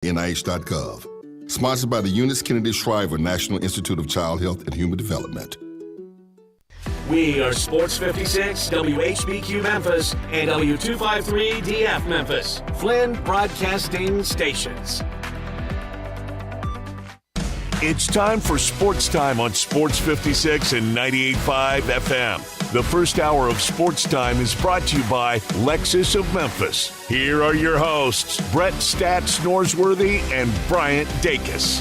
NIH.gov. Sponsored by the Eunice Kennedy Shriver National Institute of Child Health and Human Development. We are Sports 56, WHBQ Memphis, and W253DF Memphis, Flynn Broadcasting Stations. It's time for Sports Time on Sports 56 and 98.5 FM. The first hour of Sports Time is brought to you by Lexus of Memphis. Here are your hosts, Brett Stats Norsworthy and Bryant Dacus.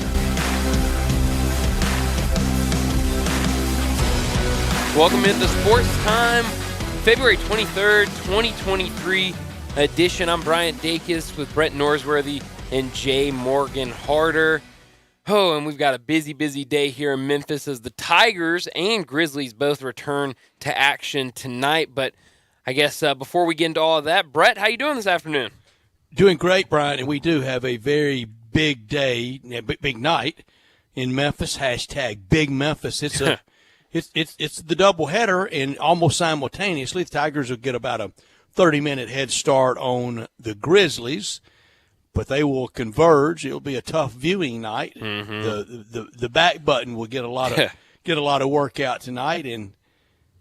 Welcome into Sports Time, February 23rd, 2023 edition. I'm Bryant Dacus with Brett Norsworthy and Jay Morgan Harder. Oh, and we've got a busy day here in Memphis as the Tigers and Grizzlies both return to action tonight. But I guess before we get into all of that, Brett, how you doing this afternoon? Doing great, Brian, and we do have a very big day, big night in Memphis. Hashtag Big Memphis. It's a it's the doubleheader, and almost simultaneously, the Tigers will get about a 30-minute head start on the Grizzlies. But they will converge. It'll be a tough viewing night. Mm-hmm. The back button will get a lot of work out tonight, and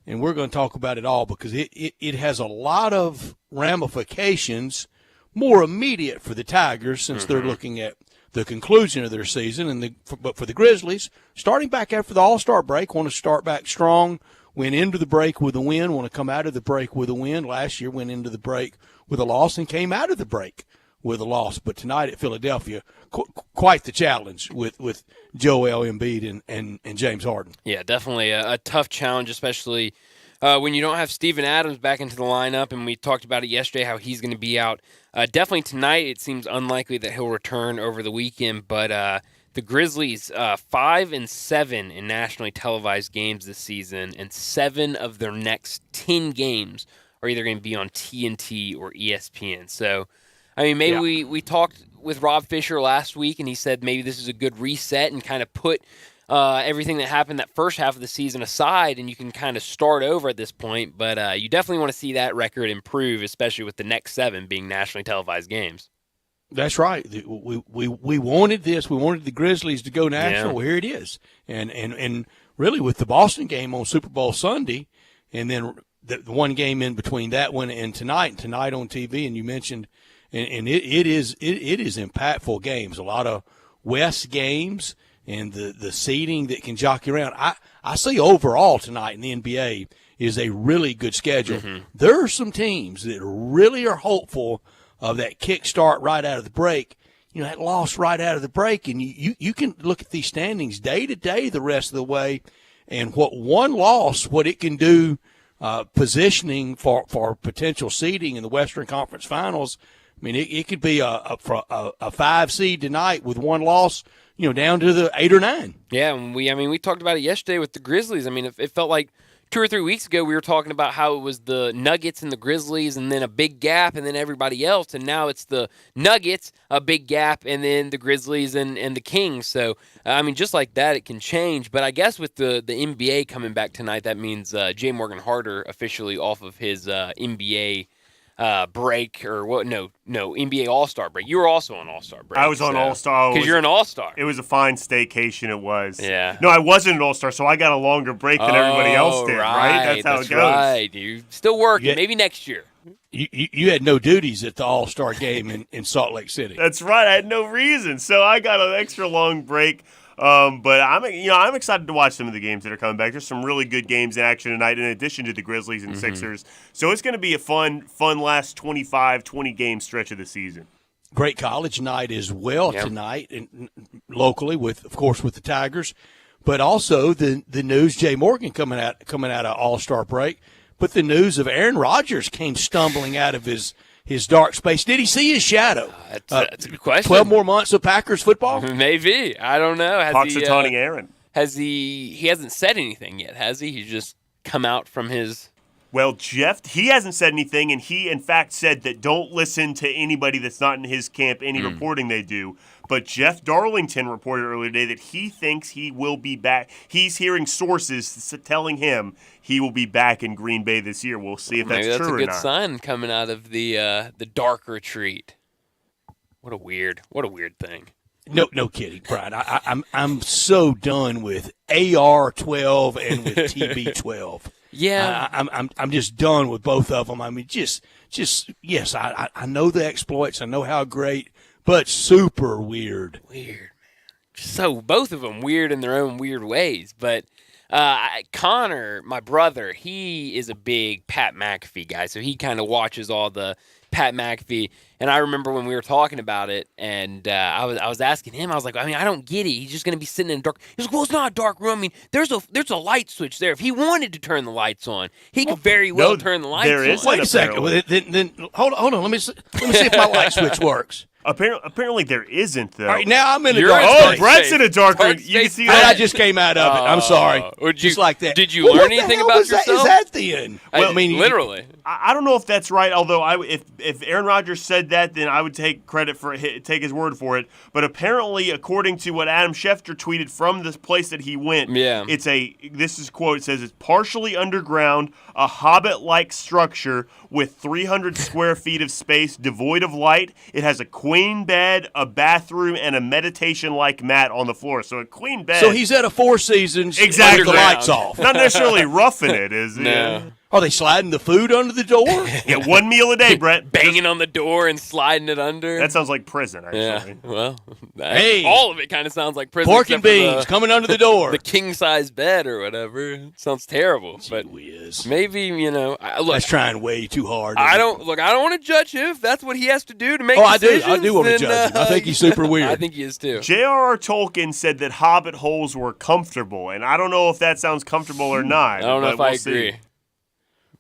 we're going to talk about it all because it has a lot of ramifications, more immediate for the Tigers since they're looking at the conclusion of their season, but for the Grizzlies, starting back after the All-Star break, want to start back strong. Went into the break with a win. Want to come out of the break with a win. Last year went into the break with a loss and came out of the break with a loss. But tonight at Philadelphia, quite the challenge with Joel Embiid and James Harden. Yeah, definitely a tough challenge, especially when you don't have Steven Adams back into the lineup. And we talked about it yesterday, how he's going to be out. Definitely tonight, it seems unlikely that he'll return over the weekend. But the Grizzlies, 5-7 in nationally televised games this season, and 7 of their next 10 games are either going to be on TNT or ESPN. So, I mean, maybe we talked with Rob Fisher last week, and he said maybe this is a good reset and kind of put everything that happened that first half of the season aside, and you can kind of start over at this point. But you definitely want to see that record improve, especially with the next 7 being nationally televised games. That's right. We wanted this. We wanted the Grizzlies to go national. Well, here it is. And really with the Boston game on Super Bowl Sunday, and then the one game in between that one and tonight on TV, and you mentioned – And it is impactful games. A lot of West games and the seeding that can jockey around. I see overall tonight in the NBA is a really good schedule. Mm-hmm. There are some teams that really are hopeful of that kickstart right out of the break. You know, that loss right out of the break, and you can look at these standings day to day the rest of the way, and what one loss, what it can do, positioning for potential seeding in the Western Conference Finals. I mean, it could be a 5 seed tonight with one loss, down to the 8 or 9. Yeah, and we talked about it yesterday with the Grizzlies. I mean, it felt like 2 or 3 weeks ago we were talking about how it was the Nuggets and the Grizzlies and then a big gap and then everybody else, and now it's the Nuggets, a big gap, and then the Grizzlies and the Kings. So, just like that, it can change. But I guess with the NBA coming back tonight, that means Jay Morgan Harder officially off of his NBA break, or what? No, NBA All-Star break. You were also on All-Star break. I was on All-Star. Because you're an All-Star. It was a fine staycation, it was. Yeah. No, I wasn't an All-Star, so I got a longer break than everybody else did, right? That's how it goes. Right. You still working. Maybe next year. You had no duties at the All-Star game in Salt Lake City. That's right. I had no reason, so I got an extra long break. But I'm excited to watch some of the games that are coming back. There's some really good games in action tonight, in addition to the Grizzlies and Sixers. So it's going to be a fun last 20 game stretch of the season. Great college night as well tonight, and locally of course with the Tigers, but also the news Jay Morgan coming out of All-Star break, but the news of Aaron Rodgers came stumbling out of his dark space. Did he see his shadow? That's a good question. 12 more months of Packers football? Maybe. I don't know. Punxsutawney Aaron. He hasn't said anything yet, has he? He's just come out from his... Well, Jeff, he hasn't said anything, and he, in fact, said that don't listen to anybody that's not in his camp, any reporting they do. But Jeff Darlington reported earlier today that he thinks he will be back. He's hearing sources telling him he will be back in Green Bay this year. We'll see if that's true or not. Maybe that's a good sign coming out of the dark retreat. What a weird thing. No kidding, Brian. I'm so done with AR-12 and with TB-12. Yeah, I'm just done with both of them. I mean, just yes, I know the exploits. I know how great, but super weird. Weird, man. So both of them weird in their own weird ways. But Connor, my brother, he is a big Pat McAfee guy, so he kind of watches all the Pat McAfee. And I remember when we were talking about it, and I was asking him, I was like, I mean, I don't get it. He's just going to be sitting in a dark. He's like, well, it's not a dark room. I mean, there's a light switch there. If he wanted to turn the lights on, he could very well turn the lights on. Wait a second. Then hold on. Let me see if my light switch works. Apparently there isn't, though. All right, now I'm in a You're dark in space. Oh, Brett's in a dark room. Dark You can space. see I that. just came out of it. I'm sorry. Just like that. Did you Well, learn what the anything hell about was that? yourself? Is that then? Well, I mean, Literally. I don't know if that's right. Although if Aaron Rodgers said that, then I would take credit for it, take his word for it. But apparently, according to what Adam Schefter tweeted from this place that he went, this is quote. It says it's partially underground, a Hobbit-like structure with 300 square feet of space, devoid of light. It has a queen bed, a bathroom, and a meditation-like mat on the floor. So a queen bed. So he's at a Four Seasons. Exactly. With the lights off. Not necessarily roughing it, is it? No. Are they sliding the food under the door? Yeah, one meal a day, Brett. Banging on the door and sliding it under. That sounds like prison, actually. Yeah, well, Hey. all of it kind of sounds like prison. Pork and except for beans coming under the door. the king-size bed or whatever. It sounds terrible, but Whiz. maybe, look, That's trying way too hard. I don't want to judge him if that's what he has to do to make Oh, I do. decisions. I do want to then, judge him. I think he's super weird. I think he is too. J.R.R. Tolkien said that Hobbit holes were comfortable, and I don't know if that sounds comfortable or not. I don't know but if I we'll see. agree.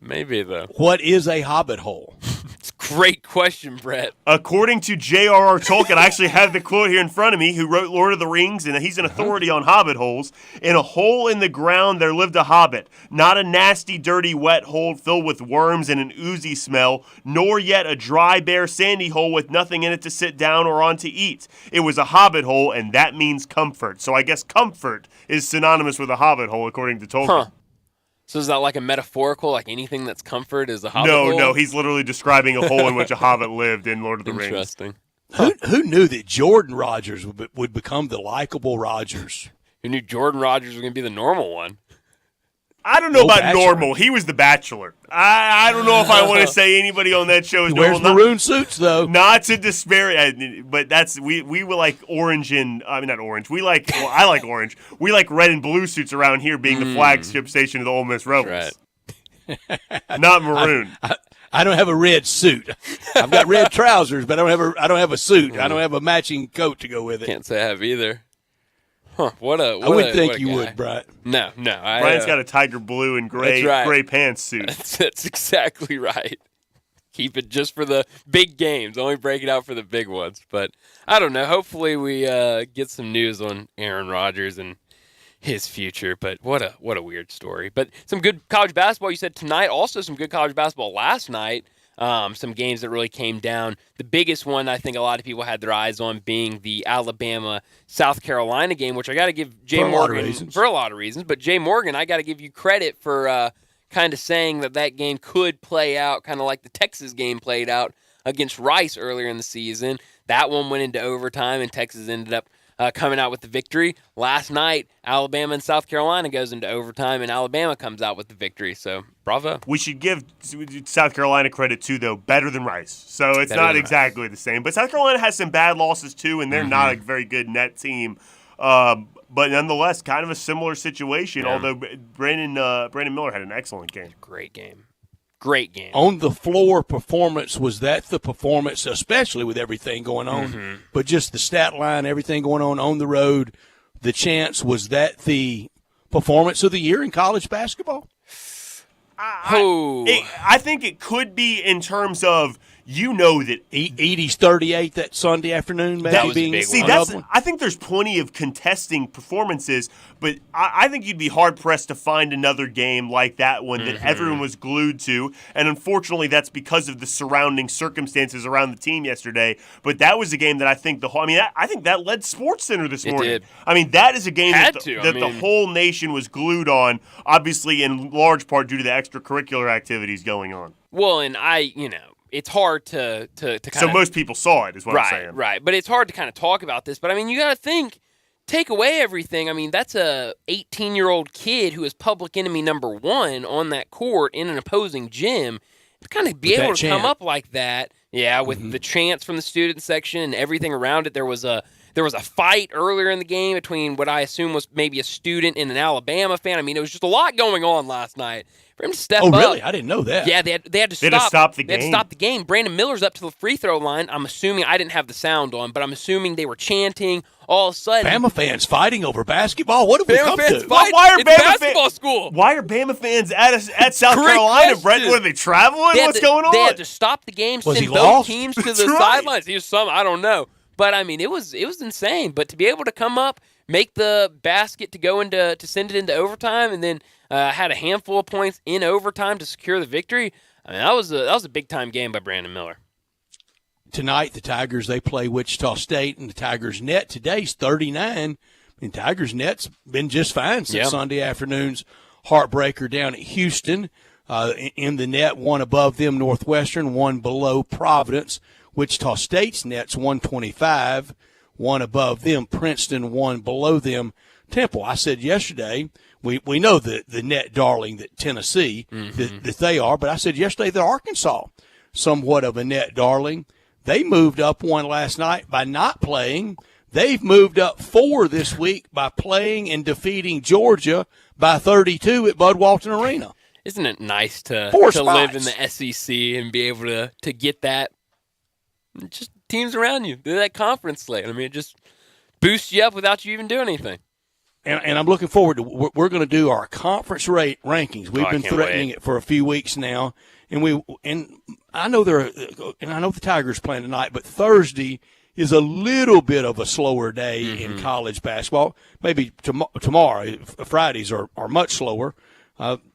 Maybe, though. What is a hobbit hole? It's a great question, Brett. According to J.R.R. Tolkien, I actually have the quote here in front of me, who wrote Lord of the Rings, and he's an authority on hobbit holes. In a hole in the ground there lived a hobbit, not a nasty, dirty, wet hole filled with worms and an oozy smell, nor yet a dry, bare, sandy hole with nothing in it to sit down or on to eat. It was a hobbit hole, and that means comfort. So I guess comfort is synonymous with a hobbit hole, according to Tolkien. Huh. So is that like a metaphorical, like anything that's comfort is a hobbit hole? No, he's literally describing a hole in which a hobbit lived in Lord of the Rings. Interesting. Who knew that Jordan Rodgers would become the likable Rodgers? Who knew Jordan Rodgers was going to be the normal one? I don't know No about Bachelor. normal. He was the Bachelor. I don't know if I want to say anybody on that show is He wears normal. maroon suits, though. Not to disparage, but that's we were like orange and I mean not orange. I like orange. We like red and blue suits around here, being the flagship station of the Ole Miss Rebels. Right. Not maroon. I don't have a red suit. I've got red trousers, but I don't have a suit. I don't have a matching coat to go with it. Can't say I have either. Huh, I would think you would, Brian. No. Brian's got a tiger blue and gray That's right. gray pants suit. That's exactly right. Keep it just for the big games. Only break it out for the big ones. But I don't know. Hopefully we get some news on Aaron Rodgers and his future. But what a weird story. But some good college basketball you said tonight. Also some good college basketball last night. Some games that really came down. The biggest one I think a lot of people had their eyes on being the Alabama-South Carolina game, which I got to give Jay Morgan for a lot of reasons. But Jay Morgan, I got to give you credit for kind of saying that game could play out kind of like the Texas game played out against Rice earlier in the season. That one went into overtime, and Texas ended up coming out with the victory. Last night, Alabama and South Carolina goes into overtime, and Alabama comes out with the victory. So, bravo. We should give South Carolina credit, too, though, better than Rice. So it's not exactly the same. But South Carolina has some bad losses, too, and they're not a very good net team. But nonetheless, kind of a similar situation, although Brandon Miller had an excellent game. Great game. Great game. On the floor performance, was that the performance, especially with everything going on, but just the stat line, everything going on the road, the chance, was that the performance of the year in college basketball? I think it could be in terms of, that Edie's 38 that Sunday afternoon, maybe That was a being big See, one. that's. I think there's plenty of contesting performances, but I think you'd be hard pressed to find another game like that one that everyone was glued to. And unfortunately, that's because of the surrounding circumstances around the team yesterday. But that was a game that I think I think that led SportsCenter this morning. did. I mean, that is a game Had that, to. the whole nation was glued on, obviously in large part due to the extracurricular activities going on. Well, and it's hard to kind of. So most people saw it, is what I'm saying. Right. But it's hard to kind of talk about this. But I mean, you got to think, take away everything. I mean, that's a 18-year-old kid who is public enemy number one on that court in an opposing gym. To kind of be able to come up like that, with the chants from the student section and everything around it. There was a fight earlier in the game between what I assume was maybe a student and an Alabama fan. I mean, it was just a lot going on last night. For him to step up. Oh, really? I didn't know that. Yeah, they had to They had to stop the game. They had to stop the game. Brandon Miller's up to the free throw line. I'm assuming, I didn't have the sound on, but I'm assuming they were chanting. All of a sudden, Bama fans fighting over basketball. What have we Bama come fans to? fight. Why are It's Bama basketball school? Why are Bama fans at South Great Carolina, Brett? question. What, are they traveling? What's going on? They had to stop the game, Was send he both lost? teams to That's the right. sidelines. He was I don't know. But, I mean, it was insane. But to be able to come up, make the basket to send it into overtime, and then had a handful of points in overtime to secure the victory, I mean, that was a big-time game by Brandon Miller. Tonight, the Tigers, they play Wichita State, and the Tigers' net today's 39. And Tigers' net's been just fine since Sunday afternoon's heartbreaker down at Houston. In the net, one above them, Northwestern, one below Providence. Wichita State's net's 125, one above them, Princeton, one below them, Temple. I said yesterday, we know the net darling that Tennessee, that they are, but I said yesterday that Arkansas, somewhat of a net darling. They moved up one last night by not playing. They've moved up 4 this week by playing and defeating Georgia by 32 at Bud Walton Arena. Isn't it nice to Four live in spots. the SEC and be able to get that? Just teams around you. Do that conference slate. I mean, it just boosts you up without you even doing anything. And I'm looking forward to we're going to do our conference rate rankings. We've been threatening it for a few weeks now, and I know the Tigers playing tonight, but Thursday is a little bit of a slower day in college basketball. Maybe tomorrow, Fridays are much slower.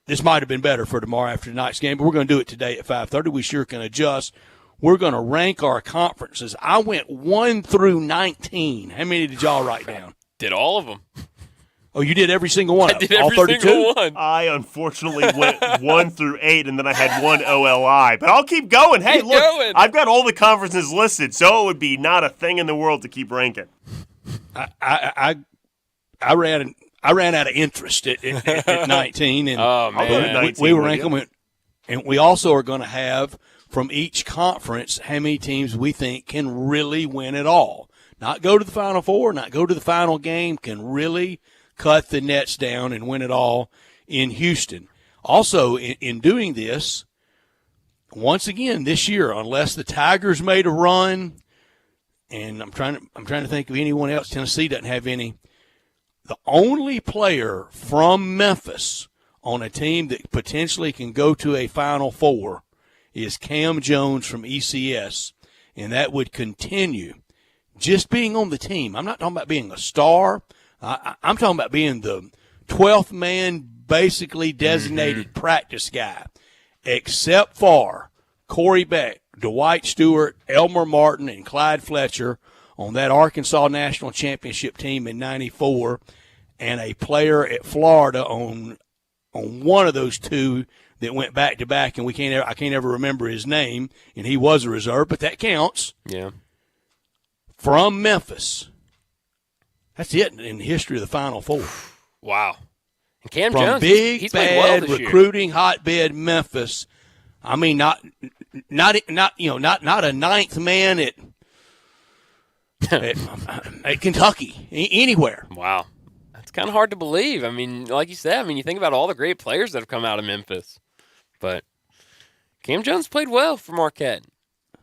This might have been better for tomorrow after tonight's game, but we're going to do it today at 5:30. We sure can adjust. We're going to rank our conferences. I went 1 through 19. How many did y'all write down? Did all of them. Oh, you did every single one I of did them? All every 32? single one. I unfortunately went 1 through 8, and then I had 1 OLI. But I'll keep going. Hey, Keep look, going. I've got all the conferences listed, so it would be not a thing in the world to keep ranking. I ran out of interest at 19, and Oh, I'll go to man. 19 we were with ranking you. them, and we also are going to have from each conference how many teams we think can really win it all. Not go to the Final Four, not go to the final game, can really cut the nets down and win it all in Houston. Also, in doing this, once again this year, unless the Tigers made a run, and I'm trying to think of anyone else. Tennessee doesn't have any. The only player from Memphis on a team that potentially can go to a Final Four is Cam Jones from ECS, and that would continue just being on the team. I'm not talking about being a star. I'm talking about being the 12th man, basically designated practice guy, except for Corey Beck, Dwight Stewart, Elmer Martin, and Clyde Fletcher on that Arkansas National Championship team in '94, and a player at Florida on one of those two that went back to back, and I can't ever remember his name, and he was a reserve, but that counts. Yeah. From Memphis. That's it in the history of the Final Four. Wow. And Cam From Jones, big, he's played well bad this year. recruiting hotbed Memphis. I mean, not a ninth man at Kentucky, anywhere. Wow. That's kind of hard to believe. I mean, like you said, you think about all the great players that have come out of Memphis. But Cam Jones played well for Marquette.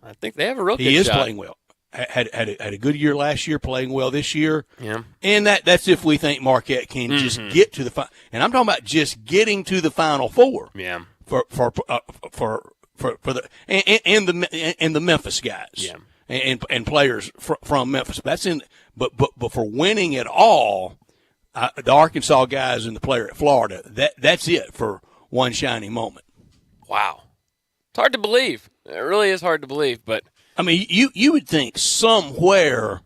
I think they have a real good shot. He is playing well. Had a good year last year, playing well this year. Yeah. And that's if we think Marquette can just get to the final. And I'm talking about just getting to the Final Four. Yeah. For the and the Memphis guys. Yeah. And players from Memphis. That's in. But for winning it all, the Arkansas guys and the player at Florida. That's it for one shining moment. Wow. It's hard to believe. It really is hard to believe, but I mean, you would think somewhere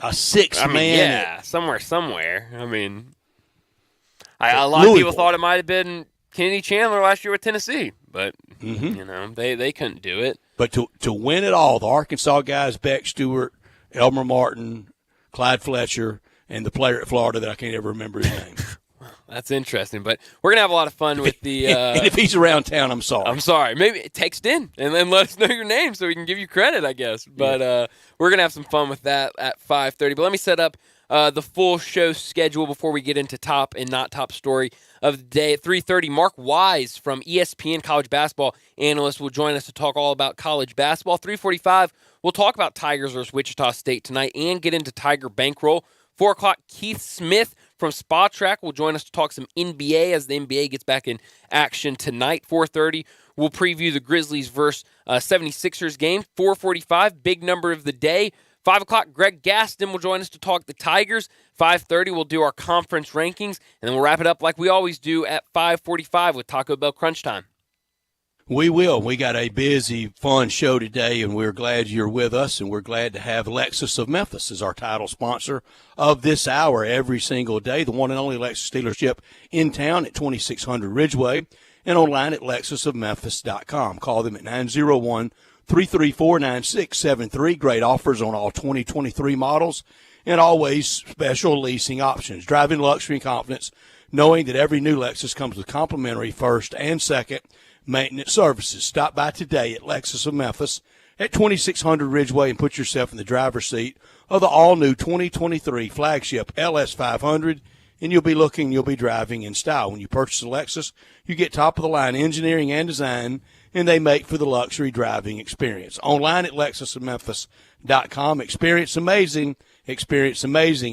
a six-man. Yeah, somewhere. I mean, a lot of people thought it might have been Kennedy Chandler last year with Tennessee, but they couldn't do it. But to win it all, the Arkansas guys, Beck Stewart, Elmer Martin, Clyde Fletcher, and the player at Florida that I can't ever remember his name. That's interesting, but we're going to have a lot of fun with the and if he's around town, I'm sorry. I'm sorry. Maybe text in and then let us know your name so we can give you credit, I guess. But we're going to have some fun with that at 5:30. But let me set up the full show schedule before we get into top and not top story of the day. At 3:30, Mark Wise from ESPN college basketball analyst will join us to talk all about college basketball. 3:45, we'll talk about Tigers versus Wichita State tonight and get into Tiger Bankroll. 4 o'clock, Keith Smith from Spa Track will join us to talk some NBA as the NBA gets back in action tonight. 4:30, we'll preview the Grizzlies versus 76ers game. 4:45, big number of the day. 5 o'clock, Greg Gaston will join us to talk the Tigers. 5:30, we'll do our conference rankings, and then we'll wrap it up like we always do at 5:45 with Taco Bell Crunch Time. We will. We got a busy, fun show today, and we're glad you're with us, and we're glad to have Lexus of Memphis as our title sponsor of this hour every single day, the one and only Lexus dealership in town at 2600 Ridgeway and online at lexusofmemphis.com. Call them at 901-334-9673. Great offers on all 2023 models and always special leasing options. Driving luxury and confidence, knowing that every new Lexus comes with complimentary first and second maintenance services. Stop by today at Lexus of Memphis at 2600 Ridgeway and put yourself in the driver's seat of the all-new 2023 flagship LS500, and you'll be driving in style. When you purchase a Lexus, you get top-of-the-line engineering and design, and they make for the luxury driving experience. Online at lexusofmemphis.com. Experience amazing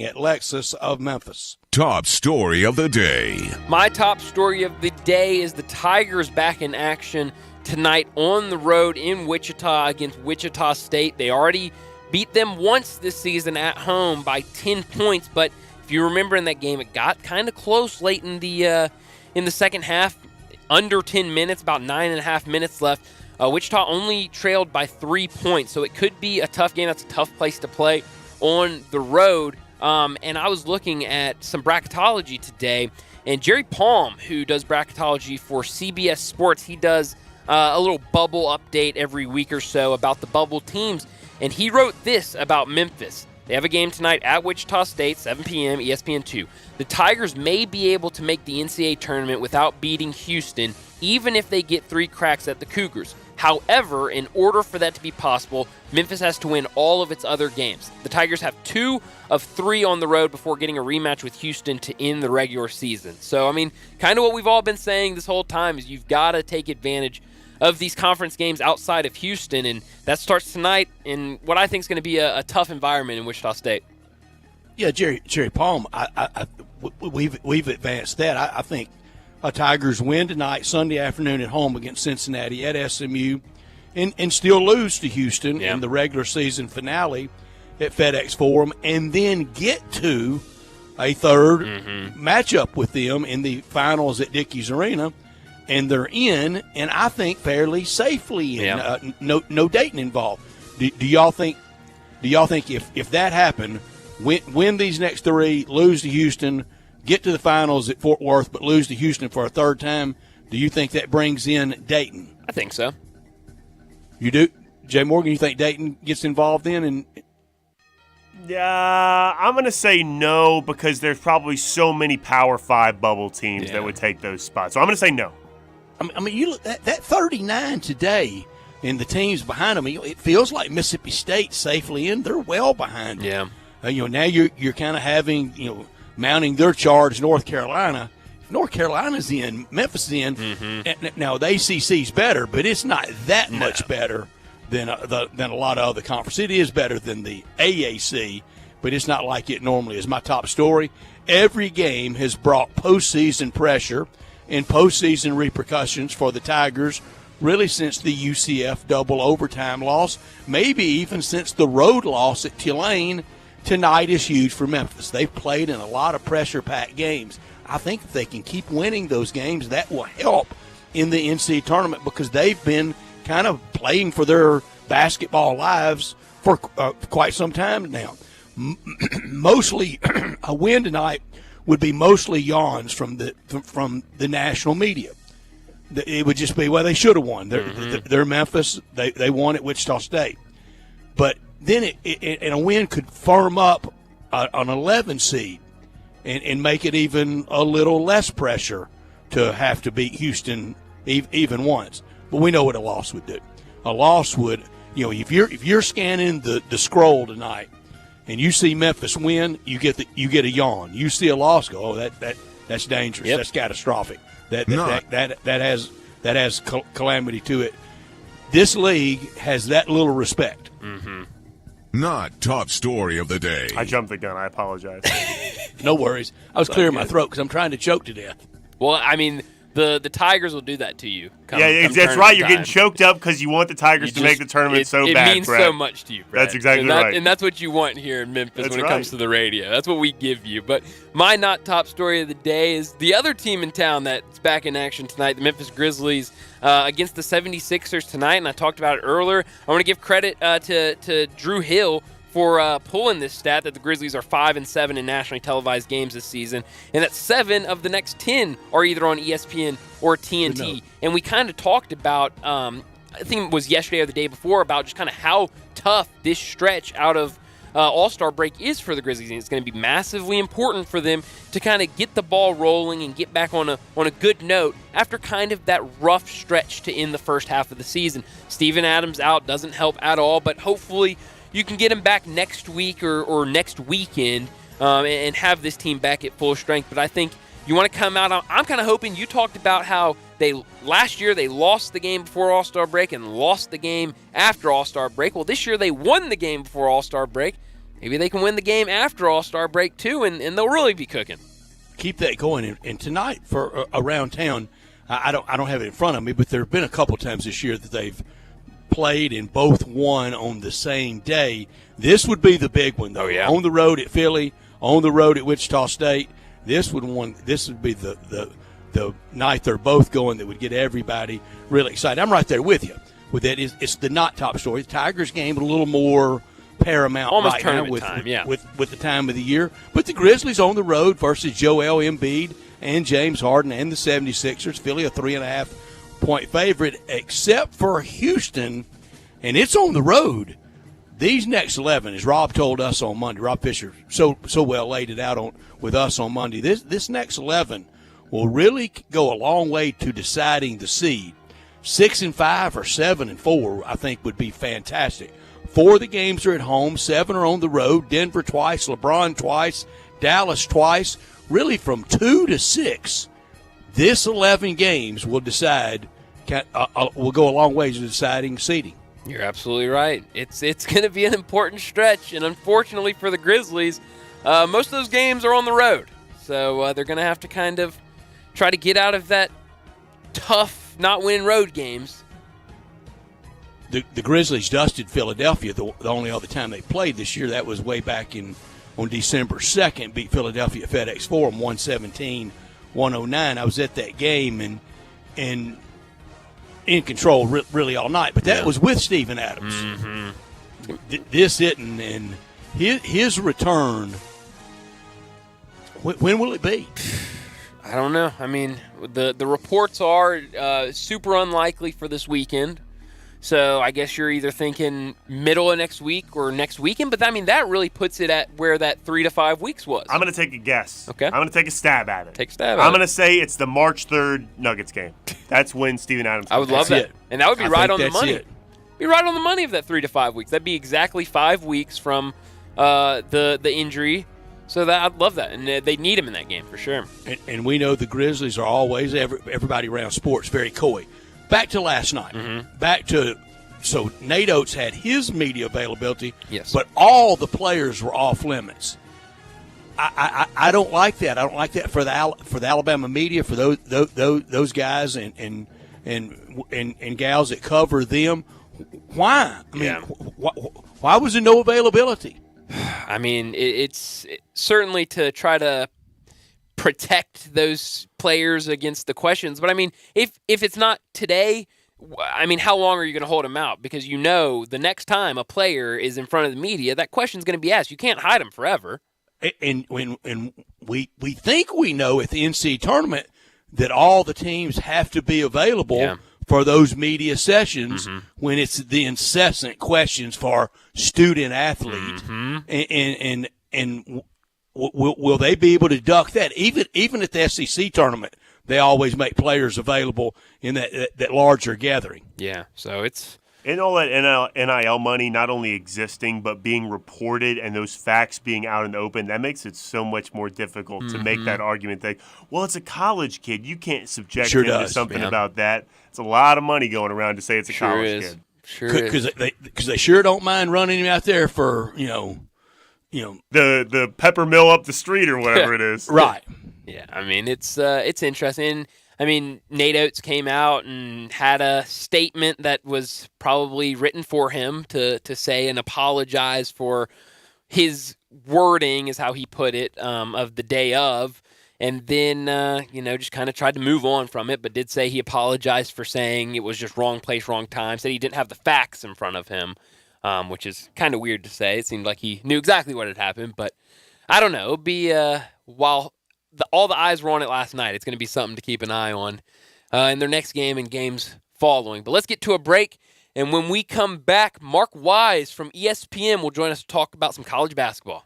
at Lexus of Memphis. Top story of the day. My top story of the day is the Tigers back in action tonight on the road in Wichita against Wichita State. They already beat them once this season at home by 10 points, but if you remember in that game, it got kind of close late in the second half, under 10 minutes, about 9.5 minutes left. Wichita only trailed by 3 points, so it could be a tough game. That's a tough place to play on the road. And I was looking at some bracketology today, and Jerry Palm, who does bracketology for CBS Sports, he does a little bubble update every week or so about the bubble teams, and he wrote this about Memphis. They have a game tonight at Wichita State, 7 p.m., ESPN2. The Tigers may be able to make the NCAA tournament without beating Houston, even if they get 3 cracks at the Cougars. However, in order for that to be possible, Memphis has to win all of its other games. The Tigers have 2 of 3 on the road before getting a rematch with Houston to end the regular season. So, I mean, kind of what we've all been saying this whole time is you've got to take advantage of these conference games outside of Houston, and that starts tonight in what I think is going to be a tough environment in Wichita State. Yeah, Jerry Palm, we've advanced that. I think Tigers win tonight, Sunday afternoon at home against Cincinnati at SMU, and still lose to Houston in the regular season finale at FedEx Forum, and then get to a third matchup with them in the finals at Dickies Arena, and they're in, and I think fairly safely in. Yeah. No Dayton involved. Do y'all think if that happened, win these next 3, lose to Houston, get to the finals at Fort Worth, but lose to Houston for a third time, do you think that brings in Dayton? I think so. You do? Jay Morgan, you think Dayton gets involved in? And I'm going to say no, because there's probably so many Power 5 bubble teams that would take those spots. So I'm going to say no. I mean, you look at that 39 today, and the teams behind them. It feels like Mississippi State safely in. They're well behind them. Yeah. Now you're kind of having mounting their charge. North Carolina. If North Carolina's in, Memphis is in. Now the ACC's better, but it's not that much better than a lot of other conferences. It is better than the AAC, but it's not like it normally is. My top story: every game has brought postseason pressure and postseason repercussions for the Tigers, really since the UCF double overtime loss, maybe even since the road loss at Tulane. Tonight is huge for Memphis. They've played in a lot of pressure-packed games. I think if they can keep winning those games, that will help in the NCAA tournament, because they've been kind of playing for their basketball lives for quite some time now. Mostly a win tonight would be mostly yawns from the national media. it would just be, well, they should have won. They're Memphis. They won at Wichita State. But then and a win could firm up an 11 seed and make it even a little less pressure to have to beat Houston even once. But we know what a loss would do. A loss would, if you're scanning the scroll tonight and you see Memphis win, you get a yawn. You see a loss, go, oh, that's dangerous. Yep. That's catastrophic. That has calamity to it. This league has that little respect. Mm-hmm. Not top story of the day. I jumped the gun. I apologize. No worries. I was clearing my throat because I'm trying to choke to death. Well, I mean, the Tigers will do that to you. That's right. You're getting choked up because you want the Tigers to make the tournament so bad. It means so much to you, Brad. That's exactly right. And that's what you want here in Memphis when it comes to the radio. That's what we give you. But my not top story of the day is the other team in town that's back in action tonight, the Memphis Grizzlies, against the 76ers tonight. And I talked about it earlier. I want to give credit to Drew Hill for pulling this stat that the Grizzlies are 5-7 in nationally televised games this season, and that 7 of the next 10 are either on ESPN or TNT. And we kind of talked about, I think it was yesterday or the day before, about just kind of how tough this stretch out of All-Star break is for the Grizzlies, and it's going to be massively important for them to kind of get the ball rolling and get back on a good note after kind of that rough stretch to end the first half of the season. Steven Adams out doesn't help at all, but hopefully you can get him back next week or next weekend and have this team back at full strength. But I think you want to come out. I'm kind of hoping you talked about how last year they lost the game before All-Star break and lost the game after All-Star break. Well, this year they won the game before All-Star break. Maybe they can win the game after All-Star break too, and they'll really be cooking. Keep that going. And tonight for around town, I don't have it in front of me, but there have been a couple times this year that they've played and both won on the same day. This would be the big one, though. Oh, yeah. On the road at Philly, on the road at Wichita State. This would be the night they're both going that would get everybody really excited. I'm right there with you. With that, it's the not top story. The Tigers game a little more paramount almost right now tournament time, yeah. with the time of the year. But the Grizzlies on the road versus Joel Embiid and James Harden and the 76ers. Philly a 3.5-point favorite, except for Houston, and it's on the road. These next 11, as Rob told us on Monday, Rob Fisher so well laid it out with us on Monday. This next 11 will really go a long way to deciding the seed. 6-5 or 7-4, I think, would be fantastic. 4 of the games are at home, 7 are on the road. Denver twice, LeBron twice, Dallas twice. Really, from 2 to 6, this 11 games will decide. Will go a long way to deciding seeding. You're absolutely right. It's going to be an important stretch, and unfortunately for the Grizzlies, most of those games are on the road. So they're going to have to kind of try to get out of that tough not-win road games. The Grizzlies dusted Philadelphia the only other time they played this year. That was way back on December 2nd, beat Philadelphia at FedEx Forum 117-109. I was at that game and in control really all night. But that was with Steven Adams. Mm-hmm. This isn't, and his return, when will it be? I don't know. I mean, the reports are super unlikely for this weekend. So I guess you're either thinking middle of next week or next weekend. But, I mean, that really puts it at where that 3 to 5 weeks was. I'm going to take a guess. Okay. I'm going to take a stab at it. Take a stab at it. I'm going to say it's the March 3rd Nuggets game. That's when Steven Adams I would love that. it. And that would be right on the money. It. Be right on the money of that 3 to 5 weeks. That'd be exactly 5 weeks from the injury. So I'd love that. And they need him in that game for sure. And we know the Grizzlies are always, everybody around sports, very coy. Back to last night. Mm-hmm. So Nate Oates had his media availability, yes, but all the players were off limits. I don't like that. I don't like that for the Alabama media, for those guys and gals that cover them. Why? I mean, why was there no availability? I mean, it's certainly to try to protect those players against the questions. But I mean, if it's not today, I mean, how long are you going to hold them out? Because you know the next time a player is in front of the media, that question's going to be asked. You can't hide them forever. And we think we know at the NCAA tournament that all the teams have to be available for those media sessions when it's the incessant questions for student athlete, and will they be able to duck that? Even at the SEC tournament, they always make players available in that larger gathering. Yeah, so it's. And all that NIL money not only existing but being reported and those facts being out in the open, that makes it so much more difficult to make that argument that, well, it's a college kid. You can't subject him to something about that. It's a lot of money going around to say it's a college kid. Sure is. Because they sure don't mind running him out there for, the pepper mill up the street or whatever it is. Right. Yeah, I mean, it's interesting. I mean, Nate Oates came out and had a statement that was probably written for him to say and apologize for his wording, is how he put it, of the day of. And then, just kind of tried to move on from it, but did say he apologized for saying it was just wrong place, wrong time. Said he didn't have the facts in front of him, which is kind of weird to say. It seemed like he knew exactly what had happened, but I don't know. It'll be, while all the eyes were on it last night, it's going to be something to keep an eye on in their next game and games following. But let's get to a break, and when we come back, Mark Wise from ESPN will join us to talk about some college basketball.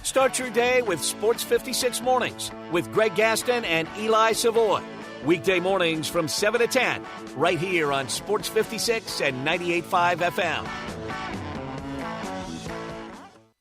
Start your day with Sports 56 Mornings with Greg Gaston and Eli Savoy. Weekday mornings from 7 to 10, right here on Sports 56 and 98.5 FM.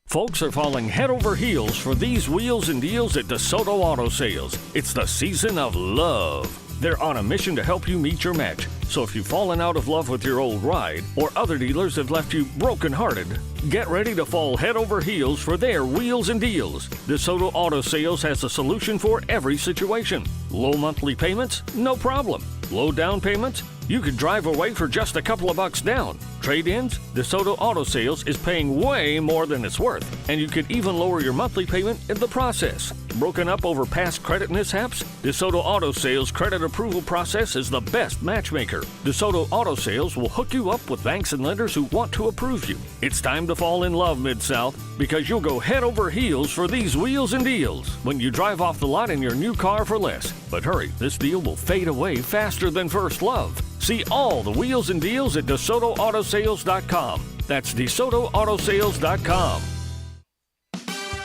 Folks are falling head over heels for these wheels and deals at DeSoto Auto Sales. It's the season of love. They're on a mission to help you meet your match. So if you've fallen out of love with your old ride, or other dealers have left you brokenhearted, get ready to fall head over heels for their wheels and deals. DeSoto Auto Sales has a solution for every situation. Low monthly payments? No problem. Low down payments? You could drive away for just a couple of bucks down. Trade-ins? DeSoto Auto Sales is paying way more than it's worth, and you could even lower your monthly payment in the process. Broken up over past credit mishaps? DeSoto Auto Sales credit approval process is the best matchmaker. DeSoto Auto Sales will hook you up with banks and lenders who want to approve you. It's time to fall in love, Mid-South, because you'll go head over heels for these wheels and deals when you drive off the lot in your new car for less. But hurry, this deal will fade away faster than first love. See all the wheels and deals at DeSotoAutosales.com. That's DeSotoAutosales.com.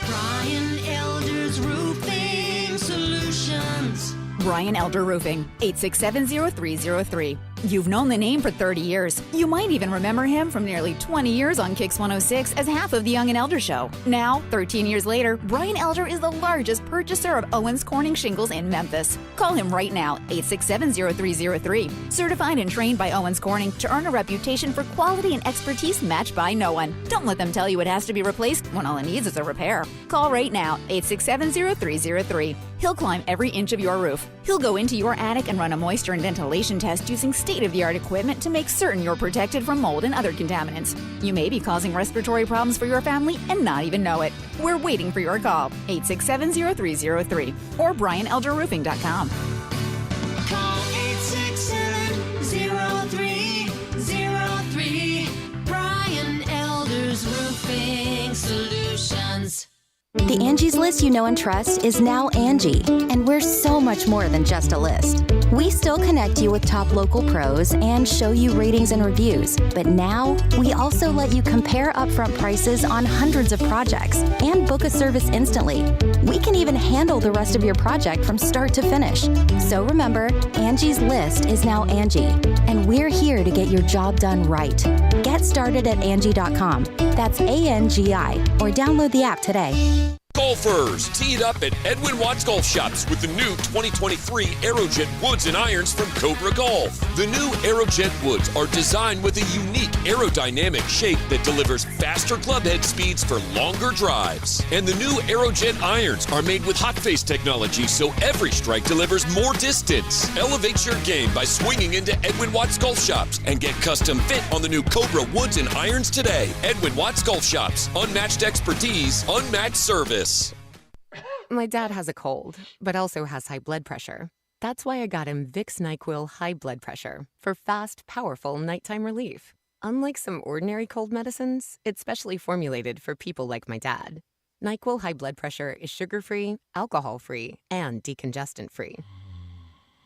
Brian Elder's Roofing Solutions. Brian Elder Roofing, 867-0303. You've known the name for 30 years. You might even remember him from nearly 20 years on Kix 106 as half of the Young and Elder Show. Now, 13 years later, Brian Elder is the largest purchaser of Owens Corning shingles in Memphis. Call him right now, 867-0303. Certified and trained by Owens Corning to earn a reputation for quality and expertise matched by no one. Don't let them tell you it has to be replaced when all it needs is a repair. Call right now, 867-0303. He'll climb every inch of your roof. He'll go into your attic and run a moisture and ventilation test using state-of-the-art equipment to make certain you're protected from mold and other contaminants. You may be causing respiratory problems for your family and not even know it. We're waiting for your call, 867-0303 or BrianElderRoofing.com. Call 867-0303. Brian Elder's Roofing Solutions. The Angie's List you know and trust is now Angie, and we're so much more than just a list. We still connect you with top local pros and show you ratings and reviews, but now we also let you compare upfront prices on hundreds of projects and book a service instantly. We can even handle the rest of your project from start to finish. So remember, Angie's List is now Angie, and we're here to get your job done right. Get started at Angie.com. That's ANGI, or download the app today. Golfers, tee it up at Edwin Watts Golf Shops with the new 2023 Aerojet Woods and Irons from Cobra Golf. The new Aerojet Woods are designed with a unique aerodynamic shape that delivers faster clubhead speeds for longer drives. And the new Aerojet Irons are made with hot face technology, so every strike delivers more distance. Elevate your game by swinging into Edwin Watts Golf Shops and get custom fit on the new Cobra Woods and Irons today. Edwin Watts Golf Shops. Unmatched expertise, unmatched service. My dad has a cold, but also has high blood pressure. That's why I got him Vicks NyQuil High Blood Pressure for fast, powerful nighttime relief. Unlike some ordinary cold medicines, it's specially formulated for people like my dad. NyQuil High Blood Pressure is sugar-free, alcohol-free, and decongestant-free.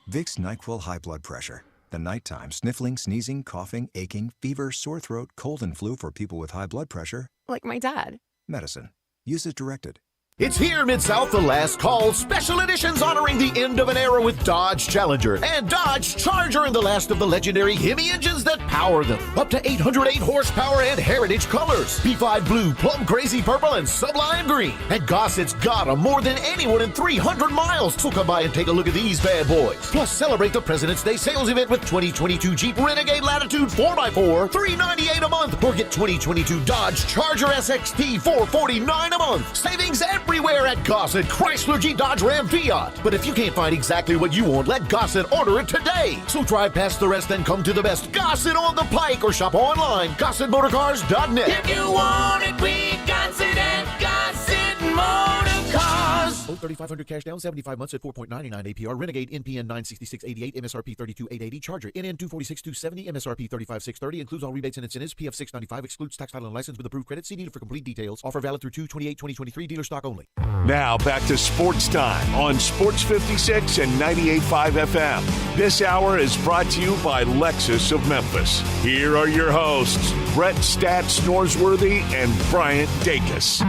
Vicks NyQuil High Blood Pressure. The nighttime sniffling, sneezing, coughing, aching, fever, sore throat, cold, and flu for people with high blood pressure. Like my dad. Medicine. Use as directed. It's here, Mid-South, the last call. Special editions honoring the end of an era with Dodge Challenger and Dodge Charger and the last of the legendary Hemi engines that power them. Up to 808 horsepower and heritage colors. P5 blue, plum crazy purple, and sublime green. At Gossett's got 'em more than anyone in 300 miles. So come by and take a look at these bad boys. Plus, celebrate the President's Day sales event with 2022 Jeep Renegade Latitude 4x4, $398 a month. Or get 2022 Dodge Charger SXT, $449 a month. Savings everywhere at Gossett, Chrysler, Jeep, Dodge, Ram, Fiat. But if you can't find exactly what you want, let Gossett order it today. So drive past the rest and come to the best Gossett on the Pike or shop online, GossettMotorcars.net. If you want it, we got it at Gossett Motor Cars. 3,500 cash down, 75 months at 4.99 APR. Renegade NPN 96688, MSRP 32,880. Charger NN 246,270, MSRP 35,630. Includes all rebates and incentives. PF 695 excludes tax, title, and license with approved credit. See dealer for complete details. Offer valid through 2/28/2023. Dealer stock only. Now back to Sports Time on Sports 56 and 98.5 FM. This hour is brought to you by Lexus of Memphis. Here are your hosts, Brett Stats Norsworthy and Bryant Dacus.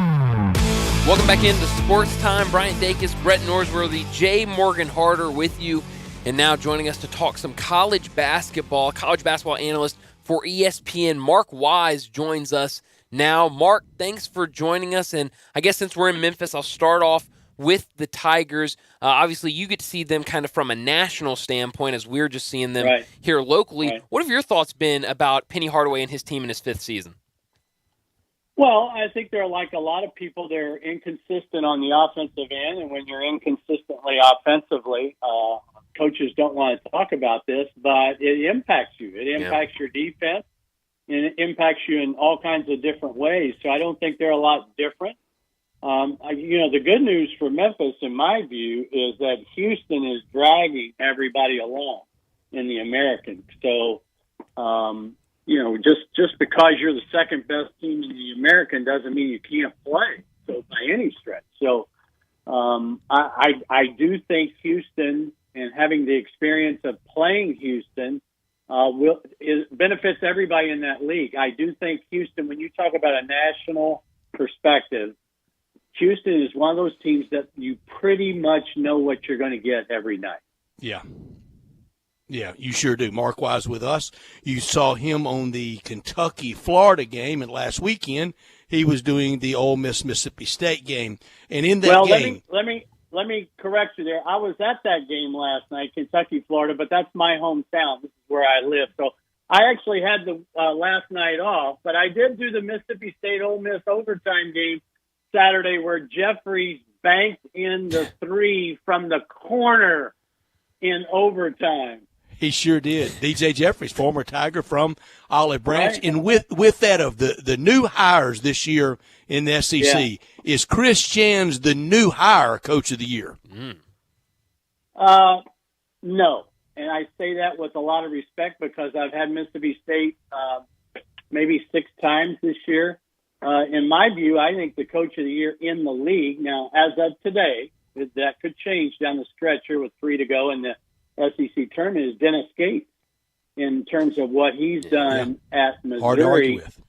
Welcome back into Sports Time. Bryant Dacus, Brett Norsworthy, Jay Morgan Harder with you. And now joining us to talk some college basketball analyst for ESPN, Mark Wise, joins us now. Mark, thanks for joining us. And I guess since we're in Memphis, I'll start off with the Tigers. Obviously, you get to see them kind of from a national standpoint as we're just seeing them here locally. Right. What have your thoughts been about Penny Hardaway and his team in his fifth season? Well, I think they're like a lot of people. They're inconsistent on the offensive end, and when you're inconsistently offensively, coaches don't want to talk about this, but it impacts you. It impacts your defense, and it impacts you in all kinds of different ways. So I don't think they're a lot different. The good news for Memphis, in my view, is that Houston is dragging everybody along in the American. So, just because you're the second best team in the American doesn't mean you can't play. So by any stretch. So I do think Houston and having the experience of playing Houston benefits everybody in that league. I do think Houston, when you talk about a national perspective, Houston is one of those teams that you pretty much know what you're going to get every night. Yeah. Yeah, you sure do. Mark Wise with us. You saw him on the Kentucky-Florida game, and last weekend he was doing the Ole Miss-Mississippi State game. And in that game, let me correct you there. I was at that game last night, Kentucky-Florida, but that's my hometown. This is where I live. So I actually had the last night off, but I did do the Mississippi State-Ole Miss overtime game Saturday where Jeffries banked in the three from the corner in overtime. He sure did. DJ Jeffries, former Tiger from Olive Branch. Right. And with that, of the new hires this year in the SEC, is Chris Jans the new hire Coach of the Year? No. And I say that with a lot of respect because I've had Mississippi State maybe 6 times this year. In my view, I think the Coach of the Year in the league, now as of today, that could change down the stretch here with 3 to go in the SEC tournament, is Dennis Gates in terms of what he's done at Missouri. Hard to argue with.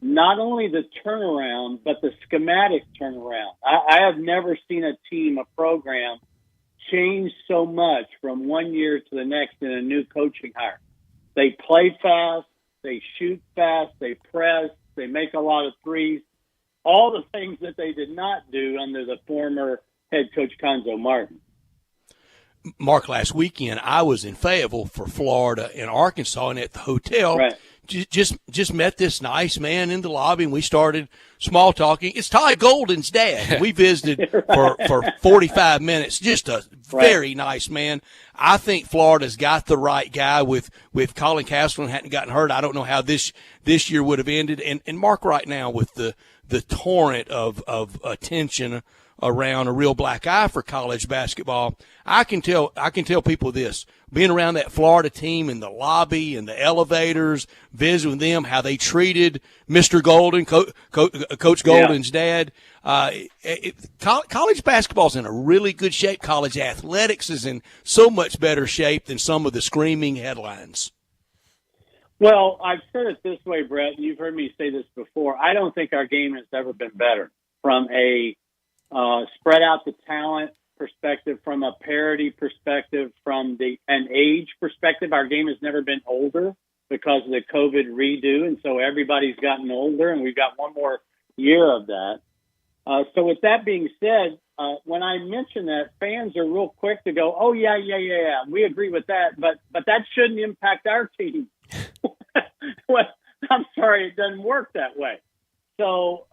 Not only the turnaround, but the schematic turnaround. I have never seen a team, a program, change so much from one year to the next in a new coaching hire. They play fast, they shoot fast, they press, they make a lot of threes. All the things that they did not do under the former head coach Conzo Martin. Mark, last weekend I was in Fayetteville for Florida and Arkansas, and at the hotel, just met this nice man in the lobby, and we started small talking. It's Ty Golden's dad. We visited for 45 minutes. Just a very nice man. I think Florida's got the right guy with Colin Castleton hadn't gotten hurt. I don't know how this year would have ended. And Mark, right now with the torrent of attention around a real black eye for college basketball. I can tell people this, being around that Florida team in the lobby and the elevators, visiting them, how they treated Mr. Golden, Coach Golden's dad. College basketball's in a really good shape. College athletics is in so much better shape than some of the screaming headlines. Well, I've said it this way, Brett. You've heard me say this before. I don't think our game has ever been better from a spread out the talent perspective, from a parity perspective, from an age perspective. Our game has never been older because of the COVID redo, and so everybody's gotten older, and we've got one more year of that. So with that being said, when I mention that, fans are real quick to go, "Oh yeah, we agree with that," but that shouldn't impact our team. Well, I'm sorry, it doesn't work that way. So,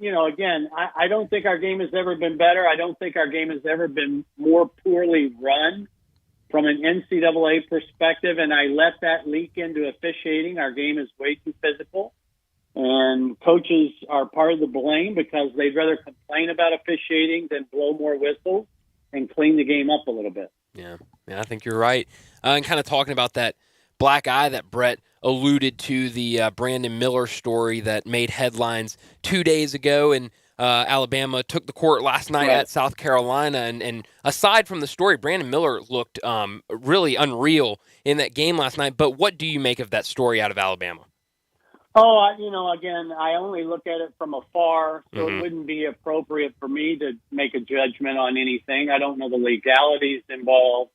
again, I don't think our game has ever been better. I don't think our game has ever been more poorly run from an NCAA perspective, and I let that leak into officiating. Our game is way too physical, and coaches are part of the blame because they'd rather complain about officiating than blow more whistles and clean the game up a little bit. Yeah, I think you're right. And kind of talking about that black eye that Brett alluded to, the Brandon Miller story that made headlines 2 days ago, and Alabama took the court last night at South Carolina. And aside from the story, Brandon Miller looked really unreal in that game last night. But what do you make of that story out of Alabama? Oh, again, I only look at it from afar, so it wouldn't be appropriate for me to make a judgment on anything. I don't know the legalities involved.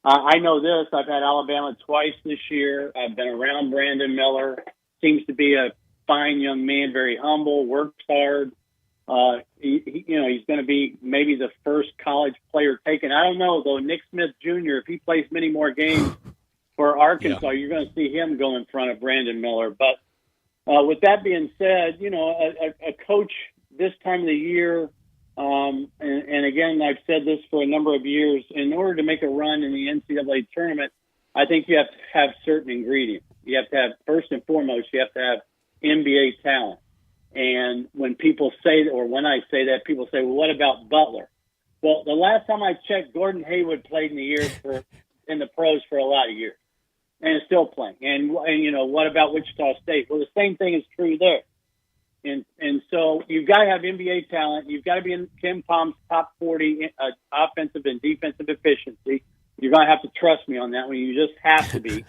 I know this. I've had Alabama twice this year. I've been around Brandon Miller. Seems to be a fine young man, very humble, works hard. He's going to be maybe the first college player taken. I don't know, though. Nick Smith Jr., if he plays many more games for Arkansas, you're going to see him go in front of Brandon Miller. But with that being said, a coach this time of the year, and again, I've said this for a number of years, in order to make a run in the NCAA tournament, I think you have to have certain ingredients. You have to have, first and foremost, you have to have NBA talent. And when people say, or when I say that, people say, well, what about Butler? Well, the last time I checked, Gordon Hayward played in the pros for a lot of years and is still playing. And what about Wichita State? Well, the same thing is true there. And so you've got to have NBA talent. You've got to be in Ken Palm's top 40 offensive and defensive efficiency. You're going to have to trust me on that one. You just have to be.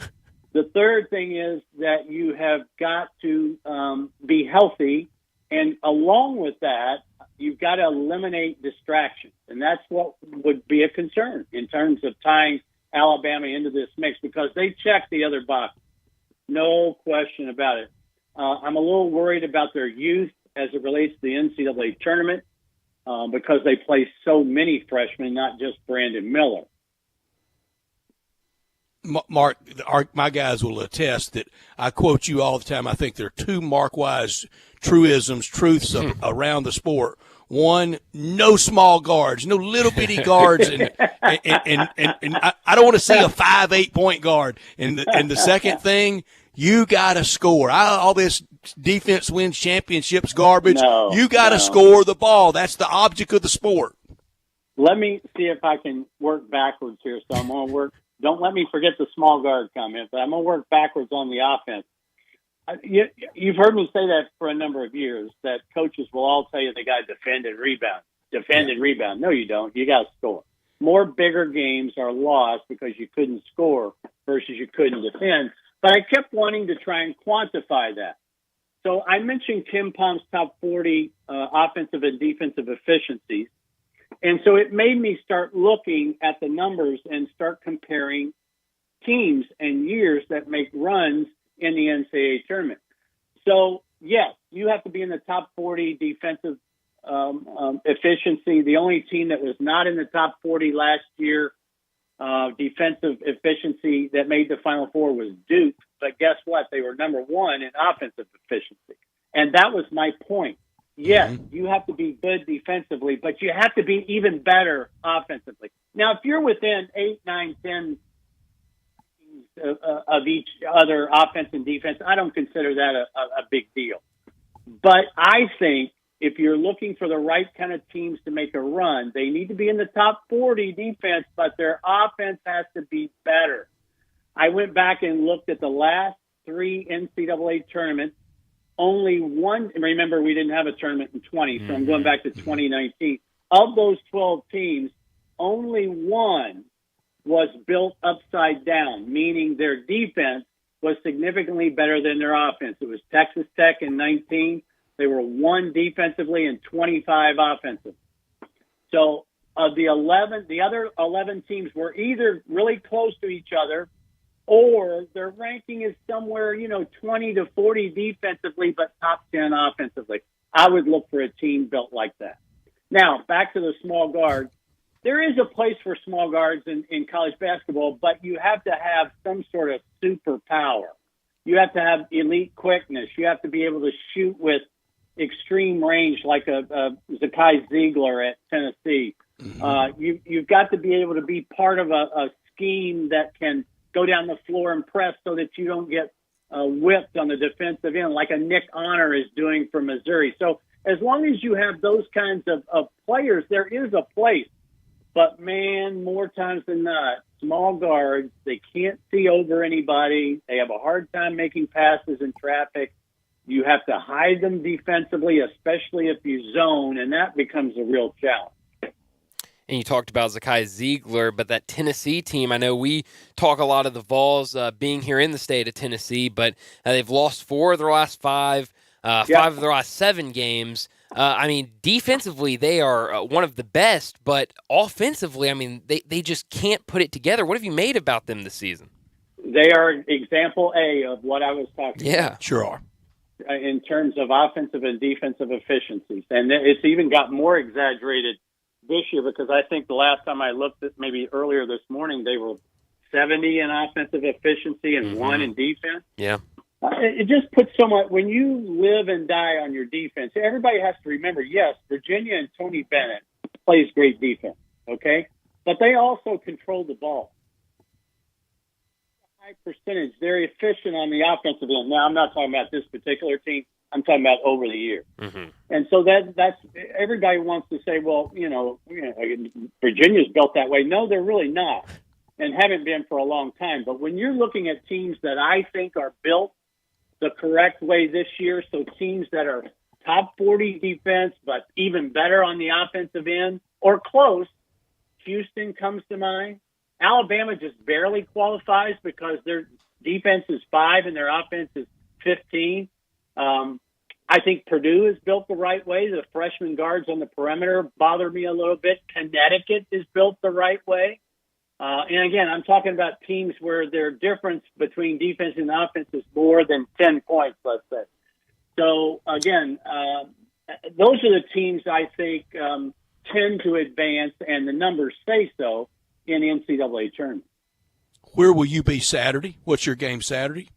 The third thing is that you have got to be healthy. And along with that, you've got to eliminate distractions. And that's what would be a concern in terms of tying Alabama into this mix, because they check the other box. No question about it. I'm a little worried about their youth as it relates to the NCAA tournament because they play so many freshmen, not just Brandon Miller. Mark, my guys will attest that I quote you all the time. I think there are two Mark-wise truths around the sport. One, no small guards, no little bitty guards, and I don't want to see a 5'8" point guard. And the second thing, you got to score. All this defense wins championships garbage. You got to score the ball. That's the object of the sport. Let me see if I can work backwards here. So I'm going to work. Don't let me forget the small guard comment, but I'm going to work backwards on the offense. You've heard me say that for a number of years, that coaches will all tell you they got to defend and rebound. Defend and rebound. No, you don't. You got to score. More bigger games are lost because you couldn't score versus you couldn't defend. But I kept wanting to try and quantify that. So I mentioned Kim Palm's top 40 offensive and defensive efficiencies. And so it made me start looking at the numbers and start comparing teams and years that make runs in the NCAA tournament. So, yes, you have to be in the top 40 defensive efficiency. The only team that was not in the top 40 last year defensive efficiency that made the Final Four was Duke. But guess what? They were number one in offensive efficiency. And that was my point. Yes, you have to be good defensively, but you have to be even better offensively. Now, if you're within 8, 9, 10 of each other offense and defense, I don't consider that a big deal. But I think if you're looking for the right kind of teams to make a run, they need to be in the top 40 defense, but their offense has to be better. I went back and looked at the last 3 NCAA tournaments. Only one, remember we didn't have a tournament in 20, so I'm going back to 2019. Of those 12 teams, only one was built upside down, meaning their defense was significantly better than their offense. It was Texas Tech in 19. They were 1 defensively and 25 offensive. So the other 11 teams were either really close to each other, or their ranking is somewhere, 20 to 40 defensively, but top 10 offensively. I would look for a team built like that. Now, back to the small guards. There is a place for small guards in college basketball, but you have to have some sort of superpower. You have to have elite quickness. You have to be able to shoot with extreme range like a Zakai Ziegler at Tennessee. You've got to be able to be part of a scheme that can go down the floor and press so that you don't get whipped on the defensive end like a Nick Honor is doing for Missouri. So as long as you have those kinds of players, there is a place. But, man, more times than not, small guards, they can't see over anybody. They have a hard time making passes in traffic. You have to hide them defensively, especially if you zone, and that becomes a real challenge. And you talked about Zakai Ziegler, but that Tennessee team, I know we talk a lot of the Vols being here in the state of Tennessee, but they've lost 4 of their last 5, 5 of their last 7 games. Defensively, they are one of the best, but offensively, they just can't put it together. What have you made about them this season? They are example A of what I was talking about. Yeah, sure are. In terms of offensive and defensive efficiencies. And it's even got more exaggerated this year because I think the last time I looked at maybe earlier this morning, they were 70 in offensive efficiency and 1 in defense. Yeah. It just puts so much, when you live and die on your defense, everybody has to remember, yes, Virginia and Tony Bennett plays great defense, okay? But they also control the ball. High percentage. They're efficient on the offensive end. Now, I'm not talking about this particular team. I'm talking about over the year. And so that's everybody wants to say, well, Virginia's built that way. No, they're really not and haven't been for a long time. But when you're looking at teams that I think are built the correct way this year, so teams that are top 40 defense, but even better on the offensive end or close, Houston comes to mind. Alabama just barely qualifies because their defense is 5 and their offense is 15. I think Purdue is built the right way. The freshman guards on the perimeter bother me a little bit. Connecticut is built the right way. And again, I'm talking about teams where their difference between defense and offense is more than 10 points, let's say. So again, those are the teams I think tend to advance, and the numbers say so in the NCAA tournament. Where will you be Saturday? What's your game Saturday?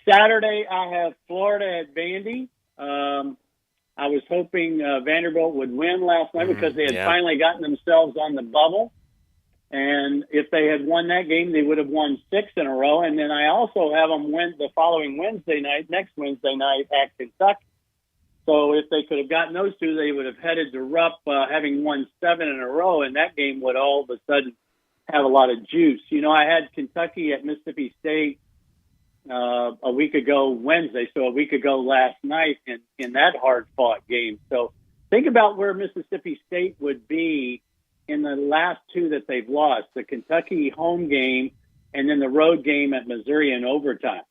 Saturday, I have Florida at Vandy. I was hoping Vanderbilt would win last night because they had finally gotten themselves on the bubble. And if they had won that game, they would have won 6 in a row. And then I also have them win the following next Wednesday night at Kentucky. So if they could have gotten those 2, they would have headed to Rupp having won 7 in a row, and that game would all of a sudden have a lot of juice. I had Kentucky at Mississippi State a week ago Wednesday, so a week ago last night in that hard-fought game. So think about where Mississippi State would be in the last 2 that they've lost, the Kentucky home game and then the road game at Missouri in overtime.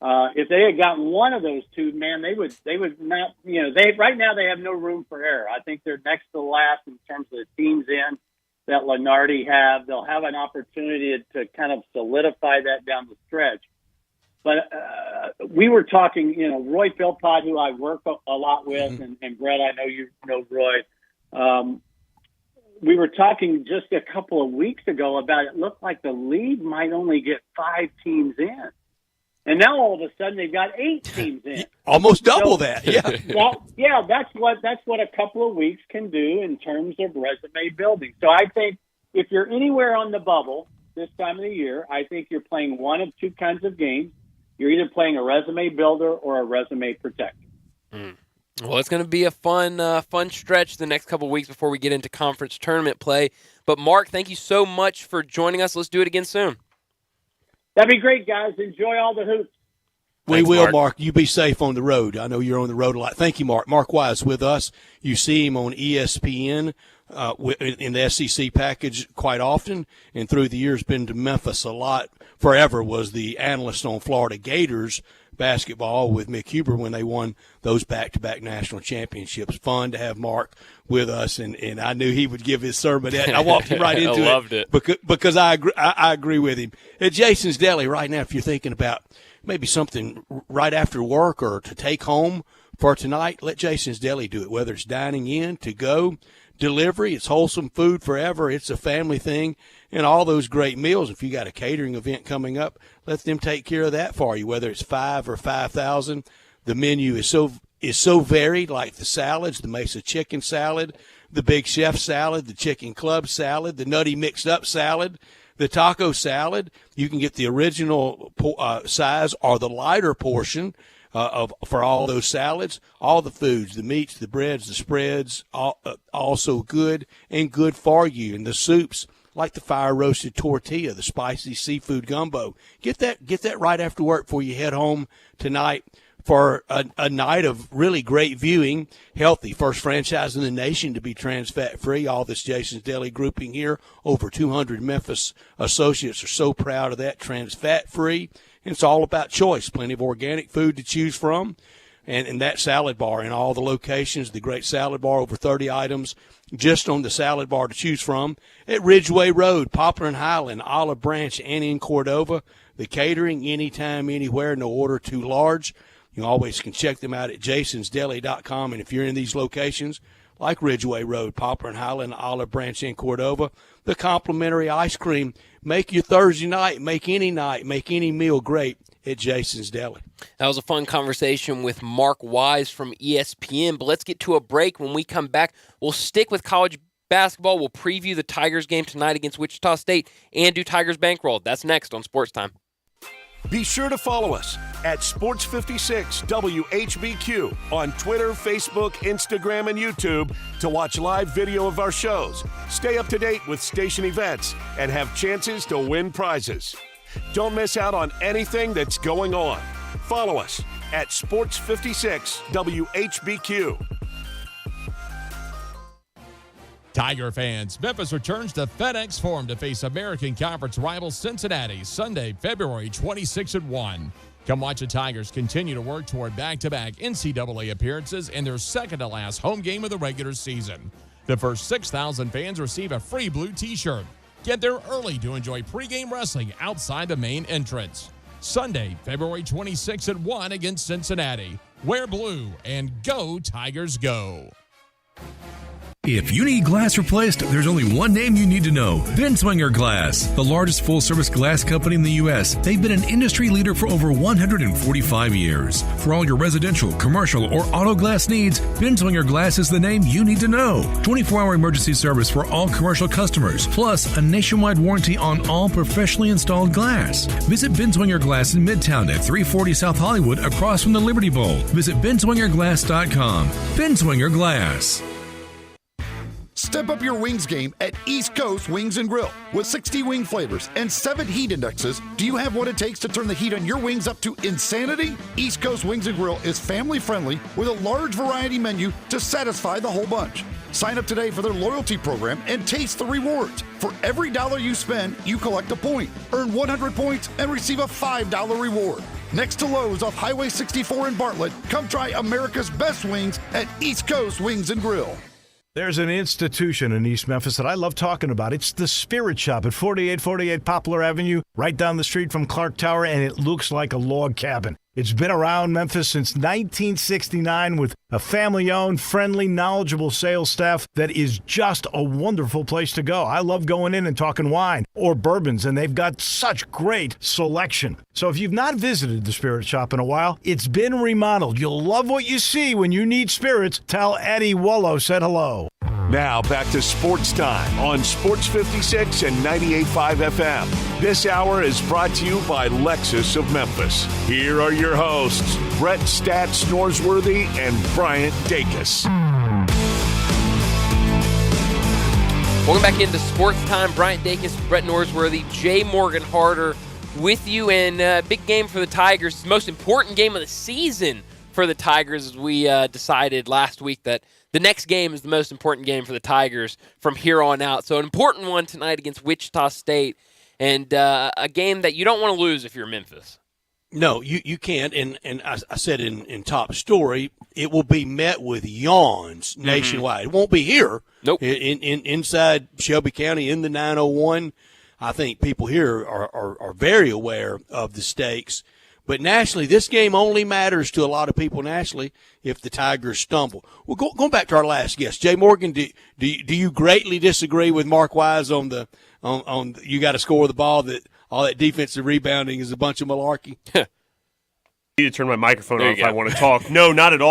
If they had gotten one of those 2, man, they would not, right now they have no room for error. I think they're next to last in terms of the teams in that Lenardi have. They'll have an opportunity to kind of solidify that down the stretch. But we were talking, Roy Philpott, who I work a lot with, and Brett, I know you know Roy. We were talking just a couple of weeks ago about it looked like the league might only get 5 teams in. And now all of a sudden they've got 8 teams in. Almost double that. Yeah. That's what a couple of weeks can do in terms of resume building. So I think if you're anywhere on the bubble this time of the year, I think you're playing one of 2 kinds of games. You're either playing a resume builder or a resume protector. Well, it's going to be a fun stretch the next couple of weeks before we get into conference tournament play. But, Mark, thank you so much for joining us. Let's do it again soon. That'd be great, guys. Enjoy all the hoops. We will, Mark. You be safe on the road. I know you're on the road a lot. Thank you, Mark. Mark Wise with us. You see him on ESPN in the SEC package quite often, and through the years been to Memphis a lot. Forever was the analyst on Florida Gators basketball with Mick Huber when they won those back-to-back national championships. Fun to have Mark with us, and I knew he would give his sermon. I walked him right into I loved it. Because I agree with him. At Jason's Deli right now, if you're thinking about maybe something right after work or to take home for tonight, let Jason's Deli do it, whether it's dining in, to go, delivery. It's wholesome food forever. It's a family thing, and all those great meals. If you got a catering event coming up, let them take care of that for you, whether it's 5 or 5,000. The menu is so varied, like the salads, the Mesa chicken salad, the Big Chef salad, the Chicken Club salad, the Nutty Mixed Up salad, the taco salad. You can get the original size or the lighter portion for all those salads. All the foods, the meats, the breads, the spreads, also good and good for you. And the soups, like the fire-roasted tortilla, the spicy seafood gumbo. Get that right after work before you head home tonight for a night of really great viewing. Healthy, first franchise in the nation to be trans fat free. All this Jason's Deli grouping here, over 200 Memphis associates are so proud of that. Trans fat free, and it's all about choice. Plenty of organic food to choose from, and that salad bar in all the locations. The great salad bar, over 30 items just on the salad bar to choose from at Ridgeway Road, Poplar and Highland, Olive Branch, and in Cordova. The catering, anytime, anywhere, no order too large. You always can check them out at jasonsdeli.com. And if you're in these locations, like Ridgeway Road, Poplar and Highland, Olive Branch, and Cordova, the complimentary ice cream. Make your Thursday night, make any meal great at Jason's Deli. That was a fun conversation with Mark Wise from ESPN. But let's get to a break. When we come back, we'll stick with college basketball. We'll preview the Tigers game tonight against Wichita State and do Tigers Bankroll. That's next on Sports Time. Be sure to follow us at Sports56 WHBQ on Twitter, Facebook, Instagram, and YouTube to watch live video of our shows, stay up to date with station events, and have chances to win prizes. Don't miss out on anything that's going on. Follow us at Sports56 WHBQ. Tiger fans, Memphis returns to FedEx Forum to face American Conference rival Cincinnati Sunday, February 26 at 1. Come watch the Tigers continue to work toward back-to-back NCAA appearances and their second-to-last home game of the regular season. The first 6,000 fans receive a free blue T-shirt. Get there early to enjoy pregame wrestling outside the main entrance. Sunday, February 26 at 1 against Cincinnati. Wear blue and go Tigers go. If you need glass replaced, there's only one name you need to know. Binswanger Glass, the largest full-service glass company in the U.S. They've been an industry leader for over 145 years. For all your residential, commercial, or auto glass needs, Binswanger Glass is the name you need to know. 24-hour emergency service for all commercial customers, plus a nationwide warranty on all professionally installed glass. Visit Binswanger Glass in Midtown at 340 South Hollywood, across from the Liberty Bowl. Visit binswingerglass.com. Binswanger Glass. Step up your wings game at East Coast Wings and Grill. With 60 wing flavors and 7 heat indexes, do you have what it takes to turn the heat on your wings up to insanity? East Coast Wings and Grill is family friendly with a large variety menu to satisfy the whole bunch. Sign up today for their loyalty program and taste the rewards. For every dollar you spend, you collect a point. Earn 100 points and receive a $5 reward. Next to Lowe's off Highway 64 in Bartlett, come try America's best wings at East Coast Wings and Grill. There's an institution in East Memphis that I love talking about. It's the Spirit Shop at 4848 Poplar Avenue, right down the street from Clark Tower, and it looks like a log cabin. It's been around Memphis since 1969 with a family-owned, friendly, knowledgeable sales staff that is just a wonderful place to go. I love going in and talking wine or bourbons, and they've got such great selection. So if you've not visited the Spirit Shop in a while, it's been remodeled. You'll love what you see when you need spirits. Tell Eddie Wollo said hello. Now back to Sports Time on Sports 56 and 98.5 FM. This hour is brought to you by Lexus of Memphis. Here are your hosts, Brett Stats Norsworthy and Bryant Dacus. Welcome back into Sports Time. Bryant Dacus, Brett Norsworthy, Jay Morgan Harder with you. And big game for the Tigers. It's the most important game of the season for the Tigers, as we decided last week that the next game is the most important game for the Tigers from here on out. So an important one tonight against Wichita State, and a game that you don't want to lose if you're Memphis. No, you can't. And I said in top story, it will be met with yawns nationwide. It won't be here. Nope. Inside Shelby County in the 901, I think people here are very aware of the stakes. But nationally, this game only matters to a lot of people nationally if the Tigers stumble. Well, going back to our last guest, Jay Morgan, do you greatly disagree with Mark Wise on you got to score the ball, that all that defensive rebounding is a bunch of malarkey? I need to turn my microphone off if I want to talk. No, not at all.